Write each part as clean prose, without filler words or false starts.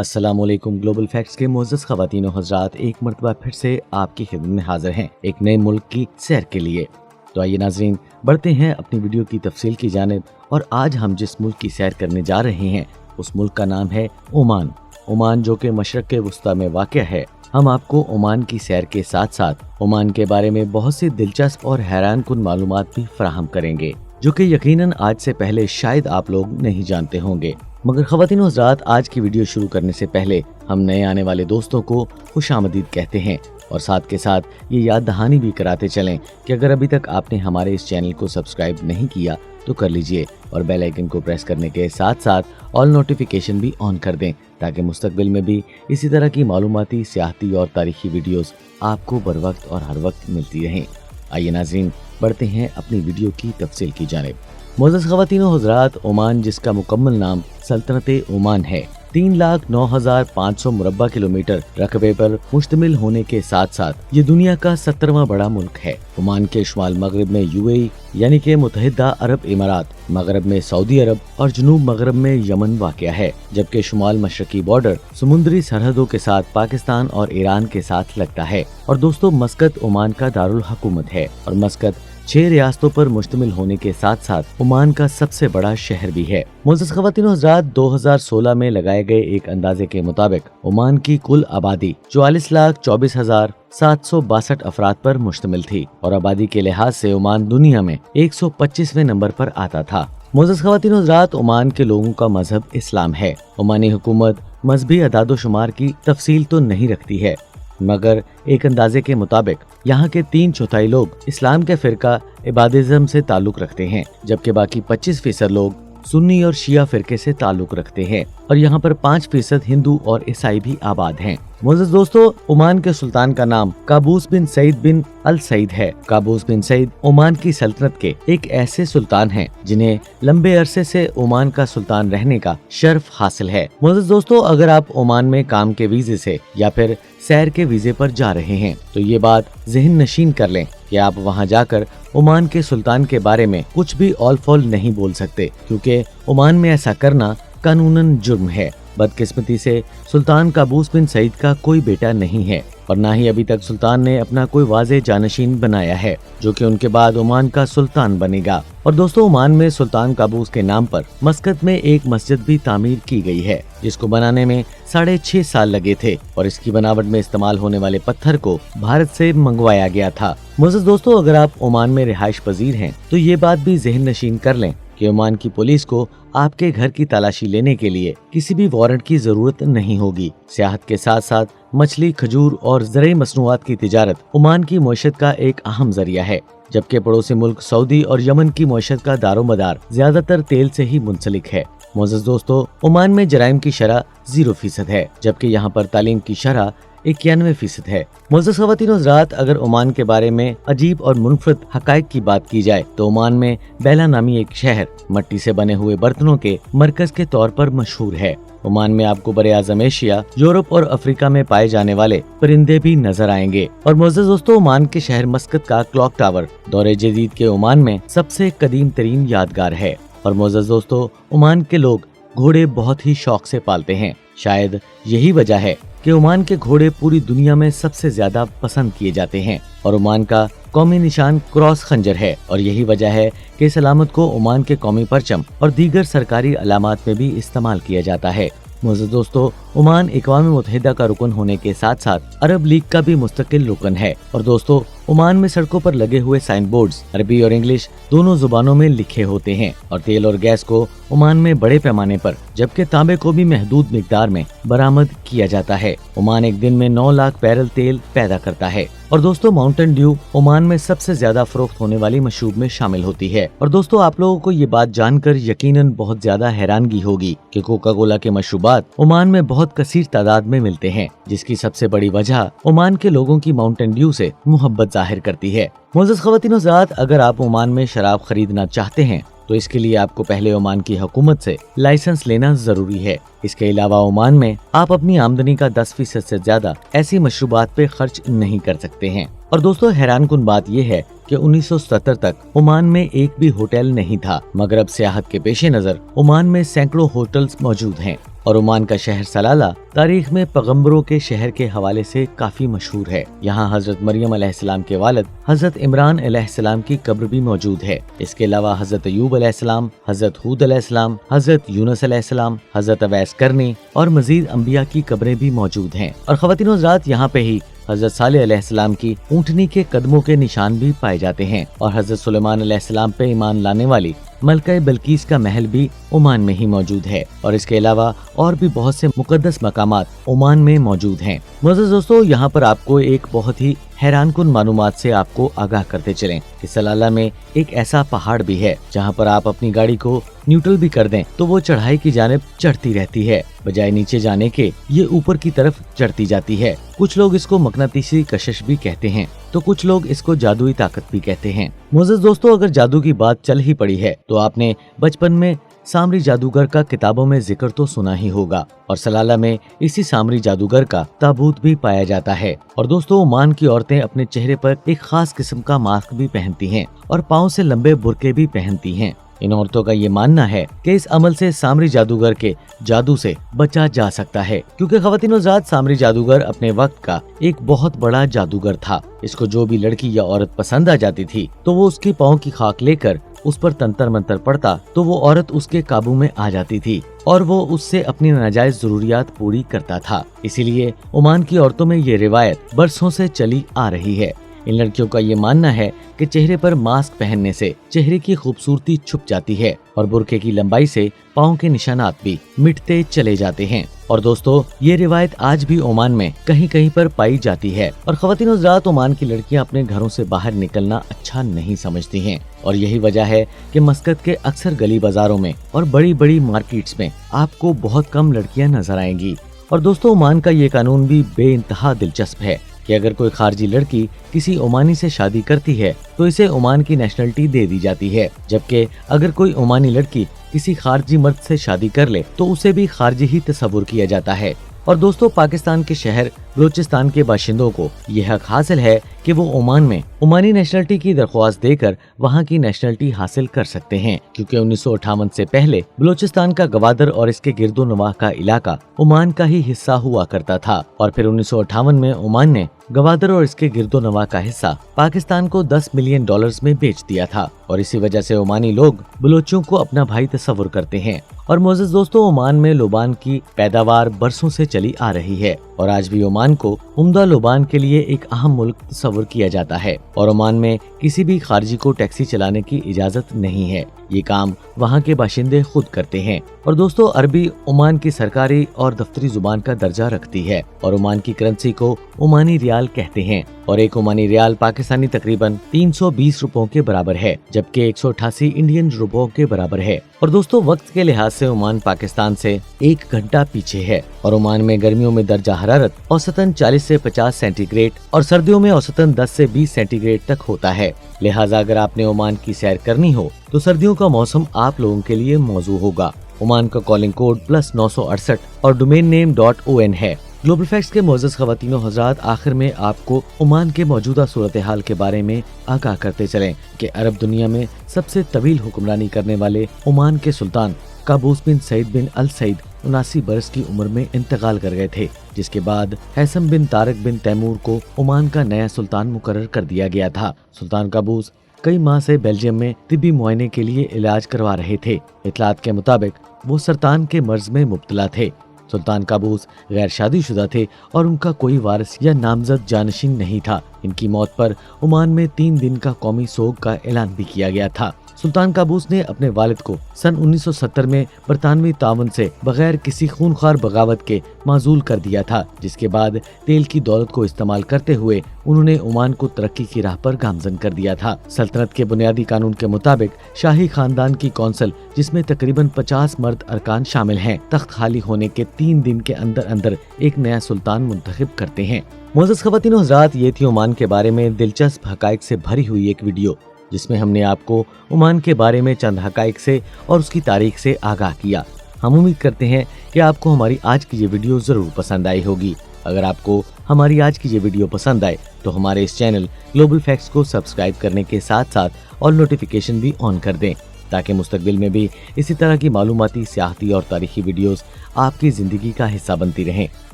अस्सलामुअलैकुम। Global facts के मोअज़्ज़ज़ ख़वातीन व हज़रात, एक मरतबा फिर से आपकी खिदमत में हाजिर हैं एक नए मुल्क की सैर के लिए। तो आइए नाज़रीन, बढ़ते हैं अपनी वीडियो की तफसील की जानिब। और आज हम जिस मुल्क की सैर करने जा रहे हैं उस मुल्क का नाम है ओमान। ओमान जो कि मशरक़ वुस्ता में वाक़या है। हम आपको ओमान की सैर के साथ साथ ओमान के बारे में बहुत सी दिलचस्प और हैरान कुन मालूमात भी फराहम करेंगे, जो कि यकीनन आज से पहले शायद आप लोग नहीं जानते होंगे। मगर ख़वातीन व हज़रात, आज की वीडियो शुरू करने से पहले हम नए आने वाले दोस्तों को खुशामदीद कहते हैं और साथ के साथ ये याद दहानी भी कराते चलें कि अगर अभी तक आपने हमारे इस चैनल को सब्सक्राइब नहीं किया तो कर लीजिए और बेल आइकन को प्रेस करने के साथ साथ ऑल नोटिफिकेशन भी ऑन कर दें, ताकि मुस्तकबिल में भी इसी तरह की मालूमाती, सियाहती और तारीखी वीडियोस आपको बर वक्त और हर वक्त मिलती रहें। आइए नाज़रीन, बढ़ते हैं अपनी वीडियो की तफसील की जानिब। मोअज़्ज़ज़ ख़वातीन व हज़रात, ओमान जिसका मुकम्मल नाम सल्तनत ओमान है, 3,09,500 मुरब्बा किलोमीटर रकबे पर मुश्तमिल होने के साथ साथ ये दुनिया का 17वां बड़ा मुल्क है। ओमान के शुमाल मगरब में यूएई यानी कि मुत्तहिदा अरब इमारात, मगरब में सऊदी अरब और जनूब मगरब में यमन वाक़या है, जबकि शुमाल मशरकी बॉर्डर समुद्री सरहदों के साथ पाकिस्तान और ईरान के साथ लगता है। और दोस्तों, मस्कत ओमान का दारुल हुकूमत है और मस्कत 6 रियासतों पर मुश्तमिल होने के साथ साथ ओमान का सबसे बड़ा शहर भी है। मुअज़्ज़ज़ ख़वातीन व हज़रात, 2016 में लगाए गए एक अंदाजे के मुताबिक ओमान की कुल आबादी 44,24,762 अफराद पर मुश्तमिल थी और आबादी के लिहाज से ओमान दुनिया में 125वें नंबर पर आता था। मुअज़्ज़ज़ ख़वातीन व हज़रात, ओमान के लोगों का मजहब इस्लाम है। ओमानी हुकूमत मजहबी अदादोशुमार की तफसील तो नहीं रखती है, मगर एक अंदाजे के मुताबिक यहाँ के 3/4 लोग इस्लाम के फ़िरका इबादिज़्म से ताल्लुक़ रखते हैं, जबकि बाकी 25% लोग सुन्नी और शिया फ़िरके से ताल्लुक़ रखते हैं और यहाँ पर 5% हिंदू और ईसाई भी आबाद हैं। मुअज़्ज़ज़ दोस्तों, ओमान के सुल्तान का नाम Qaboos bin Said bin al Said है। काबूस बिन सईद ओमान की सल्तनत के एक ऐसे सुल्तान हैं जिन्हें लंबे अरसे से ओमान का सुल्तान रहने का शर्फ हासिल है। मुअज़्ज़ज़ दोस्तों, अगर आप ओमान में काम के वीज़े से या फिर सैर के वीज़े पर जा रहे हैं तो ये बात ज़हन नशीन कर लें कि आप वहां जाकर ओमान के सुल्तान के बारे में कुछ भी ऑल फॉल नहीं बोल सकते, क्योंकि ओमान में ऐसा करना कानूनन जुर्म है। बदकिस्मती से सुल्तान काबूस बिन सईद का कोई बेटा नहीं है और न ही अभी तक सुल्तान ने अपना कोई वाज़े जानशीन बनाया है जो कि उनके बाद ओमान का सुल्तान बनेगा। और दोस्तों, ओमान में सुल्तान काबूस के नाम पर मस्कत में एक मस्जिद भी तामीर की गई है, जिसको बनाने में 6.5 साल लगे थे और इसकी बनावट में इस्तेमाल होने वाले पत्थर को भारत से मंगवाया गया था। मुअज़्ज़ज़ दोस्तों, अगर आप ओमान में रिहाइश पजीर हैं तो ये बात भी ज़हन नशीन कर लें कि ओमान की पुलिस को आपके घर की तलाशी लेने के लिए किसी भी वारंट की जरूरत नहीं होगी। सियाहत के साथ साथ मछली, खजूर और ज़रूरी मसनूआत की तिजारत ओमान की मईशत का एक अहम जरिया है, जबकि पड़ोसी मुल्क सऊदी और यमन की मईशत का दारोमदार ज्यादातर तेल से ही मुंसलिक है। मुअज़्ज़ज़ दोस्तों, ओमान में जराइम की शरह 0% है, जबकि यहाँ पर तालीम की शरह 91% है। मुअज़्ज़ज़ ख़वातीन व हज़रात, अगर ओमान के बारे में अजीब और मुनफरद हक़ाइक़ की बात की जाए तो ओमान में बेला नामी एक शहर मट्टी से बने हुए बर्तनों के मरकज के तौर पर मशहूर है। ओमान में आपको बरे आज़म एशिया, यूरोप और अफ्रीका में पाए जाने वाले परिंदे भी नजर आएंगे। और मुअज़्ज़ज़ दोस्तों, ओमान के शहर मस्कत का क्लॉक टावर दौरे जदीद के ओमान में सबसे कदीम तरीन यादगार है। और मुअज़्ज़ज़ दोस्तों, ओमान के लोग घोड़े बहुत ही शौक से पालते हैं। शायद यही वजह है कि ओमान के घोड़े पूरी दुनिया में सबसे ज्यादा पसंद किए जाते हैं और ओमान का कौमी निशान क्रॉस खंजर है। और यही वजह है कि इस अलामत को ओमान के कौमी परचम और दीगर सरकारी अलामात में भी इस्तेमाल किया जाता है। मुअज़्ज़ज़ दोस्तों, ओमान अक़वाम मुत्तहिदा का रुकन होने के साथ साथ अरब लीग का भी मुस्तकिल रुकन है। और दोस्तों, ओमान में सड़कों पर लगे हुए साइन बोर्ड्स अरबी और इंग्लिश दोनों जुबानों में लिखे होते हैं और तेल और गैस को ओमान में बड़े पैमाने पर, जबकि तांबे को भी महदूद मिकदार में बरामद किया जाता है। ओमान एक दिन में 9 लाख बैरल तेल पैदा करता है। और दोस्तों, माउंटेन ड्यू ओमान में सबसे ज्यादा फरोख्त होने वाली मशरूब में शामिल होती है। और दोस्तों, आप लोगों को ये बात जानकर यकीनन बहुत ज्यादा हैरानगी होगी कि कोका कोला के मशरूबात ओमान में बहुत कसीर तादाद में मिलते हैं, जिसकी सबसे बड़ी वजह ओमान के लोगों की माउंटेन ड्यू से मोहब्बत जाहिर करती है। मुअज़्ज़ज़ ख़वातीन व हज़रात, अगर आप ओमान में शराब खरीदना चाहते हैं तो इसके लिए आपको पहले ओमान की हुकूमत से लाइसेंस लेना जरूरी है। इसके अलावा ओमान में आप अपनी आमदनी का 10% से ज्यादा ऐसी मशरूबात पे खर्च नहीं कर सकते हैं। और दोस्तों, हैरान कुन बात यह है कि 1970 तक ओमान में एक भी होटल नहीं था, मगर अब सियाहत के पेश नजर ओमान में सैकड़ों होटल्स मौजूद हैं। और ओमान का शहर सलाला तारीख में पैगंबरों के शहर के हवाले से काफी मशहूर है। यहाँ हजरत मरियम अलैहिस्सलाम के वालिद हजरत इमरान अलैहिस्सलाम की कब्र भी मौजूद है। इसके अलावा हजरत अयूब अलैहिस्सलाम, हजरत हूद अलैहिस्सलाम, हजरत यूनुस अलैहिस्सलाम, हजरत अवैस करनी और मजीद अंबिया की कब्रें भी मौजूद हैं। और ख़वातीन हज़रात, यहाँ पे ही हजरत सालेह अलैहिस्सलाम की ऊँटनी के कदमों के निशान भी पाए जाते हैं और हजरत सुलेमान अलैहिस्सलाम पे ईमान लाने वाली मलका बिल्कीस का महल भी ओमान में ही मौजूद है। और इसके अलावा और भी बहुत से मुकद्दस मकामात ओमान में मौजूद हैं। मुअज़्ज़ज़ दोस्तों, यहाँ पर आपको एक बहुत ही हैरानकुन मालूमात से आपको आगाह करते चलें कि सलाला में एक ऐसा पहाड़ भी है जहाँ पर आप अपनी गाड़ी को न्यूट्रल भी कर दें तो वो चढ़ाई की जानिब चढ़ती रहती है, बजाय नीचे जाने के ये ऊपर की तरफ चढ़ती जाती है। कुछ लोग इसको मकनातीसी कशिश भी कहते हैं तो कुछ लोग इसको जादुई ताकत भी कहते हैं। मुअज़्ज़ज़ दोस्तों, अगर जादू की बात चल ही पड़ी है तो आपने बचपन में सामरी जादूगर का किताबों में जिक्र तो सुना ही होगा और सलाला में इसी सामरी जादूगर का ताबूत भी पाया जाता है। और दोस्तों, ओमान की औरतें अपने चेहरे पर एक खास किस्म का मास्क भी पहनती हैं और पाँव से लंबे बुरके भी पहनती हैं। इन औरतों का ये मानना है कि इस अमल से सामरी जादूगर के जादू से बचा जा सकता है, क्योंकि ख़वातीन हज़रात, सामरी जादूगर अपने वक्त का एक बहुत बड़ा जादूगर था। इसको जो भी लड़की या औरत पसंद आ जाती थी तो वो उसकी पाँव की खाक लेकर उस पर तंत्र मंत्र पड़ता तो वो औरत उसके काबू में आ जाती थी और वो उससे अपनी नाजायज जरूरियात पूरी करता था। इसीलिए ओमान की औरतों में ये रिवायत बरसों से चली आ रही है। इन लड़कियों का ये मानना है कि चेहरे पर मास्क पहनने से चेहरे की खूबसूरती छुप जाती है और बुरके की लंबाई से पाँव के निशानात भी मिटते चले जाते हैं। और दोस्तों, ये रिवायत आज भी ओमान में कहीं कहीं पर पाई जाती है। और ख़वातीन हज़रात, ओमान की लड़कियां अपने घरों से बाहर निकलना अच्छा नहीं समझती हैं और यही वजह है कि मस्कत के अक्सर गली बाजारों में और बड़ी बड़ी मार्केट्स में आपको बहुत कम लड़कियां नजर आएंगी। और दोस्तों, ओमान का ये कानून भी बेइंतहा दिलचस्प है कि अगर कोई खारजी लड़की किसी ओमानी से शादी करती है तो इसे ओमान की नेशनलिटी दे दी जाती है, जबकि अगर कोई ओमानी लड़की किसी खारजी मर्द से शादी कर ले तो उसे भी खारजी ही तस्वुर किया जाता है। और दोस्तों, पाकिस्तान के शहर बलूचिस्तान के बाशिंदों को यह हक हासिल है कि वो ओमान में ओमानी नेशनलिटी की दरख्वास्त देकर वहाँ की नेशनलिटी हासिल कर सकते हैं, क्योंकि 1958 से पहले बलूचिस्तान का गवादर और इसके गिरदो नवाह का इलाका ओमान का ही हिस्सा हुआ करता था और फिर 1958 में ओमान ने गवादर और इसके गिरदो नवाह का हिस्सा पाकिस्तान को $10 मिलियन में बेच दिया था और इसी वजह से ओमानी लोग बलोचों को अपना भाई तस्वुर करते हैं। और मुअज़्ज़ज़ दोस्तों, ओमान में लोबान की पैदावार बरसों से चली आ रही है और आज भी ओमान को उम्दा लोबान के लिए एक अहम मुल्क तस्वुर किया जाता है। और ओमान में किसी भी खारजी को टैक्सी चलाने की इजाजत नहीं है, ये काम वहाँ के बाशिंदे खुद करते हैं। और दोस्तों, अरबी ओमान की सरकारी और दफ्तरी जुबान का दर्जा रखती है और ओमान की करेंसी को ओमानी रियाल कहते हैं और एक ओमानी रियाल पाकिस्तानी तकरीबन 320 रुपयों के बराबर है, जबकि 188 इंडियन रुपयों के बराबर है। और दोस्तों, वक्त के लिहाज से ओमान पाकिस्तान से 1 घंटा पीछे है और ओमान में गर्मियों में दर्जा हरारत औसतन 40 से 50 सेंटीग्रेड और सर्दियों में औसतन 10 से 20 सेंटीग्रेड तक होता है। लिहाजा अगर आपने ओमान की सैर करनी हो तो सर्दियों का मौसम आप लोगों के लिए मौजू होगा। ओमान का कॉलिंग कोड +968 और डोमेन नेम .on है। ग्लोबल फैक्ट्स के मुअज़्ज़ज़ ख़वातीनो हज़रात, आखिर में आपको ओमान के मौजूदा सूरत हाल के बारे में आगाह करते चलें कि अरब दुनिया में सबसे तवील हुक्मरानी करने वाले ओमान के सुल्तान Qaboos bin Said bin al Saeed 79 बरस की उम्र में इंतकाल कर गए थे, जिसके बाद हैसम बिन तारिक बिन तैमूर को ओमान का नया सुल्तान मुकर्रर कर दिया गया था। सुल्तान काबूस कई माह से बेल्जियम में तिब्बी मुआयने के लिए इलाज करवा रहे थे। इतलात के मुताबिक वो सरतान के मर्ज में मुब्तला थे। सुल्तान काबूस गैर शादीशुदा थे और उनका कोई वारिस या नामजद जानशीन नहीं था। इनकी मौत पर ओमान में 3 दिन का कौमी सोग का ऐलान भी किया गया था। सुल्तान काबूस ने अपने वालिद को सन 1970 में बरतानवी तावन से बगैर किसी खूनखार बगावत के माजूल कर दिया था, जिसके बाद तेल की दौलत को इस्तेमाल करते हुए उन्होंने ओमान को तरक्की की राह पर गामजन कर दिया था। सल्तनत के बुनियादी कानून के मुताबिक शाही खानदान की कौंसिल, जिसमें तकरीबन 50 मर्द अरकान शामिल हैं, तख्त खाली होने के 3 दिन के अंदर अंदर एक नया सुल्तान मुंतखब करते हैं। मुअज़्ज़ज़ ख़वातीन और हज़रात, ये थी ओमान के बारे में दिलचस्प हक़ाइक़ से भरी हुई एक वीडियो, जिसमें हमने आपको ओमान के बारे में चंद हक़ाइक़ से और उसकी तारीख से आगाह किया। हम उम्मीद करते हैं कि आपको हमारी आज की ये वीडियो ज़रूर पसंद आई होगी। अगर आपको हमारी आज की ये वीडियो पसंद आए तो हमारे इस चैनल ग्लोबल फैक्ट्स को सब्सक्राइब करने के साथ साथ और नोटिफिकेशन भी ऑन कर दें, ताकि मुस्तकबिल में भी इसी तरह की मालूमाती, सियाहती और तारीखी वीडियोस آپ کی زندگی کا حصہ بنتی رہیں۔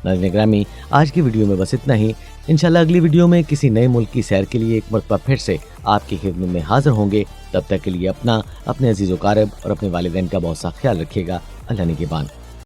ناظرین گرامی، آج کی ویڈیو میں بس اتنا ہی۔ انشاءاللہ اگلی ویڈیو میں کسی نئے ملک کی سیر کے لیے ایک مرتبہ پھر سے آپ کی خدمت میں حاضر ہوں گے۔ تب تک کے لیے اپنا، اپنے عزیز و اقارب اور اپنے والدین کا بہت سا خیال رکھیے گا۔ اللہ نگہبان۔